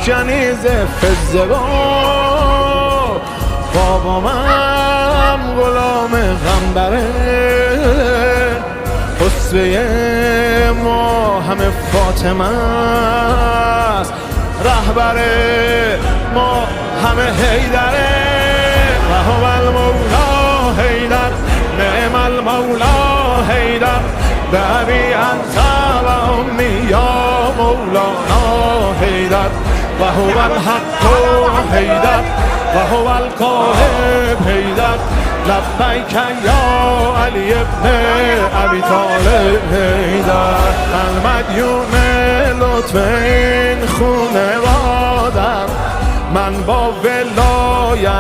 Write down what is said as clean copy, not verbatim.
کنیز فزه بابامم غلام غنبره خسروی ما همه فاطمه است رهبر ما همه حیدره و هو المولا حیدر نعم المولا حیدر بابی انت و امی یا مولانا حیدر و هو الحق حیدر و هو القاهر حیدر لبیک یا علی ابن ابی طالب حیدر المدیون لطف این خونه وادر من با ولایت